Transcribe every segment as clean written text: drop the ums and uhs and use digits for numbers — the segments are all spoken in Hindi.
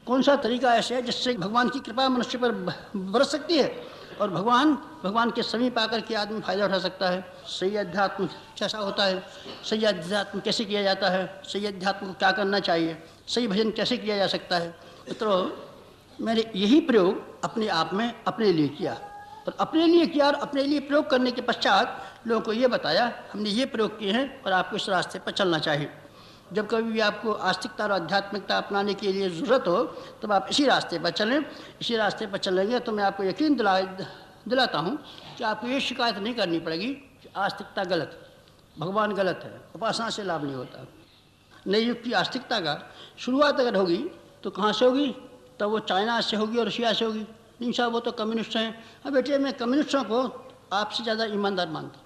कौन सा तरीका ऐसा है जिससे भगवान की कृपा मनुष्य पर बरस सकती है और भगवान के समीप आकर के आदमी फायदा उठा सकता है। सही अध्यात्म कैसा होता है, सही अध्यात्म कैसे किया जाता है, सही अध्यात्म को क्या करना चाहिए, सही भजन कैसे किया जा सकता है। तो मैंने यही प्रयोग अपने आप में अपने लिए किया और अपने लिए किया और अपने लिए प्रयोग करने के पश्चात लोगों को ये बताया हमने ये प्रयोग किए हैं और आपको इस रास्ते पर चलना चाहिए। जब कभी भी आपको आस्तिकता और आध्यात्मिकता अपनाने के लिए ज़रूरत हो तब आप इसी रास्ते पर चलें। इसी रास्ते पर चलेंगे तो मैं आपको यकीन दिलाता हूँ कि आपको ये शिकायत नहीं करनी पड़ेगी कि आस्तिकता गलत है, भगवान गलत है, उपासना से लाभ नहीं होता। नए युग की आस्तिकता का शुरुआत अगर होगी तो कहाँ से होगी? तब वो चाइना से होगी और रशिया से होगी। नहीं साहब वो तो कम्युनिस्ट हैं। अब बेटे मैं कम्युनिस्टों को आपसे ज़्यादा ईमानदार मानता हूँ।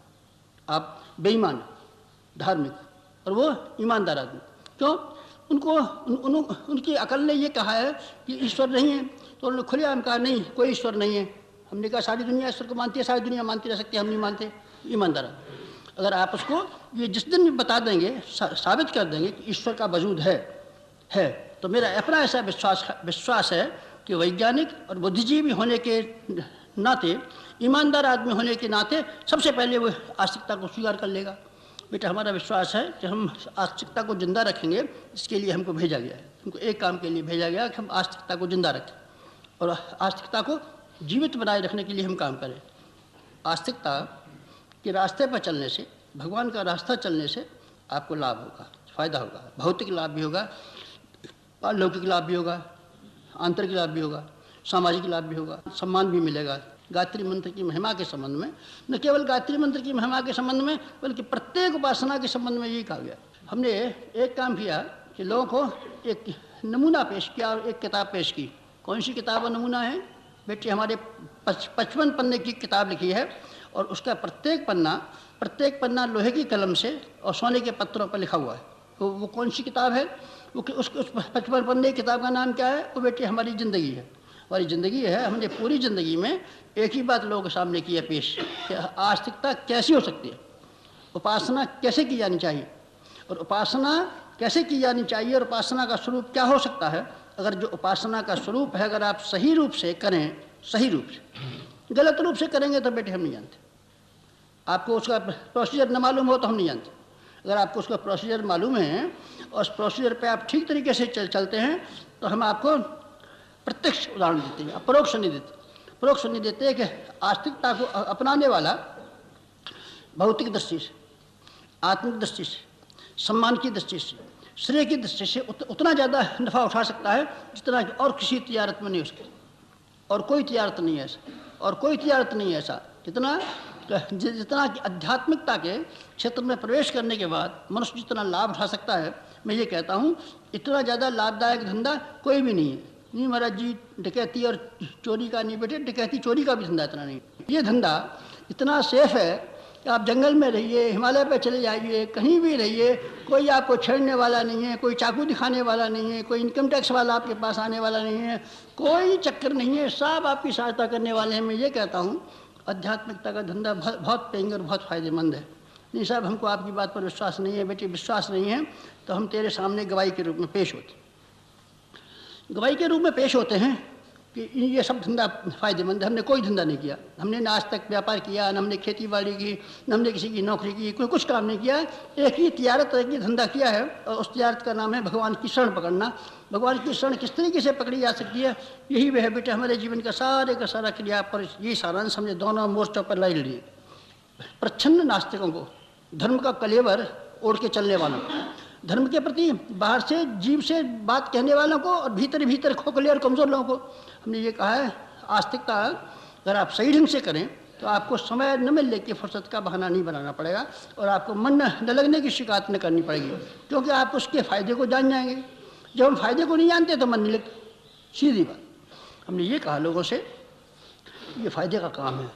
आप बेईमान, धार्मिक और वो ईमानदार आदमी। क्यों? उनकी अकल ने ये कहा है कि ईश्वर नहीं है, तो उन्होंने खुलेआम कहा नहीं कोई ईश्वर नहीं है। हमने कहा सारी दुनिया ईश्वर को मानती है, सारी दुनिया मानती रह सकती है, हम नहीं मानते। ईमानदार आदमी। अगर आप उसको ये जिस दिन बता देंगे, साबित कर देंगे कि ईश्वर का वजूद है तो मेरा अपना ऐसा विश्वास है कि वैज्ञानिक और बुद्धिजीवी होने के नाते, ईमानदार आदमी होने के नाते सबसे पहले वो आस्तिकता को स्वीकार कर लेगा। बेटा हमारा विश्वास है कि हम आस्तिकता को जिंदा रखेंगे, इसके लिए हमको भेजा गया है। हमको एक काम के लिए भेजा गया कि हम आस्तिकता को जिंदा रखें और आस्तिकता को जीवित बनाए रखने के लिए हम काम करें। आस्तिकता के रास्ते पर चलने से, भगवान का रास्ता चलने से आपको लाभ होगा, फ़ायदा होगा। भौतिक लाभ भी होगा, लौकिक लाभ भी होगा, आंतरिक लाभ भी होगा, सामाजिक लाभ भी होगा, सम्मान भी मिलेगा। गायत्री मंत्र की महिमा के संबंध में, न केवल गायत्री मंत्र की महिमा के संबंध में बल्कि प्रत्येक उपासना के संबंध में यही कहा गया। हमने एक काम किया कि लोगों को एक नमूना पेश किया और एक किताब पेश की। कौन सी किताब का नमूना है? बेटे हमारे 55 पन्ने की किताब लिखी है और उसका प्रत्येक पन्ना लोहे की कलम से और सोने के पत्थरों पर लिखा हुआ है। तो वो कौन सी किताब है? उस 55 पन्ने की किताब का नाम क्या है? वो बेटे हमारी ज़िंदगी है। हमारी ज़िंदगी है। हमने पूरी ज़िंदगी में एक ही बात लोगों के सामने की है पेश कि आस्तिकता कैसी हो सकती है, उपासना कैसे की जानी चाहिए और उपासना कैसे की जानी चाहिए और उपासना का स्वरूप क्या हो सकता है। अगर जो उपासना का स्वरूप है अगर आप सही रूप से करें, सही रूप से, गलत रूप से करेंगे तो बेटे हम नहीं जानते। आपको उसका प्रोसीजर न मालूम हो तो हम नहीं जानते। अगर आपको उसका प्रोसीजर मालूम है और उस प्रोसीजर पे आप ठीक तरीके से चलते हैं तो हम आपको प्रत्यक्ष उदाहरण देते हैं, परोक्ष नहीं देते। परोक्ष नहीं देते कि आस्तिकता को अपनाने वाला भौतिक दृष्टि से, आत्मिक दृष्टि से, सम्मान की दृष्टि से, श्रेय की दृष्टि से उतना ज़्यादा नफ़ा उठा सकता है जितना कि और किसी तिजारत में नहीं हो सकता। और कोई तिजारत नहीं है ऐसा, और कोई तिजारत नहीं है ऐसा जितना कि आध्यात्मिकता के क्षेत्र में प्रवेश करने के बाद मनुष्य जितना लाभ उठा सकता है। मैं ये कहता हूँ इतना ज़्यादा लाभदायक धंधा कोई भी नहीं है। नहीं महाराज जी, डकैती और चोरी का नहीं बेटे, डकैती चोरी का भी धंधा इतना नहीं। ये धंधा इतना सेफ है कि आप जंगल में रहिए, हिमालय पर चले जाइए, कहीं भी रहिए, कोई आपको छेड़ने वाला नहीं है, कोई चाकू दिखाने वाला नहीं है, कोई इनकम टैक्स वाला आपके पास आने वाला नहीं है, कोई चक्कर नहीं है, सब आपकी सहायता करने वाले हैं। मैं ये कहता हूँ आध्यात्मिकता का धंधा बहुत पेंगे और बहुत फ़ायदेमंद है। नहीं साहब हमको आपकी बात पर विश्वास नहीं है बेटे, विश्वास नहीं है तो हम तेरे सामने गवाही के रूप में पेश होते हैं कि ये सब धंधा फ़ायदेमंद है। हमने कोई धंधा नहीं किया, हमने न आज तक व्यापार किया, न हमने खेती बाड़ी की, न हमने किसी की नौकरी की, कोई कुछ काम नहीं किया। एक ही तिजारत, एक ही धंधा किया है और उस तिजारत का नाम है भगवान की शरण पकड़ना। भगवान की शरण किस तरीके से पकड़ी जा सकती है, यही वह है बेटे हमारे जीवन का सारे का सारा क्रिया पर यही सारांश हमने दोनों मोर्चों पर लड़ लिए। प्रच्छन्न नास्तिकों को, धर्म का कलेवर ओढ़ के चलने वालों को, धर्म के प्रति बाहर से जीव से बात कहने वालों को और भीतर भीतर खोखले और कमज़ोर लोगों को हमने ये कहा है आस्तिकता अगर आप सही ढंग से करें तो आपको समय न मिलने की फुर्सत का बहाना नहीं बनाना पड़ेगा और आपको मन न लगने की शिकायत न करनी पड़ेगी, क्योंकि आप उसके फ़ायदे को जान जाएंगे। जब हम फ़ायदे को नहीं जानते तो मन नहीं लगता, सीधी बात। हमने ये कहा लोगों से ये फ़ायदे का काम है।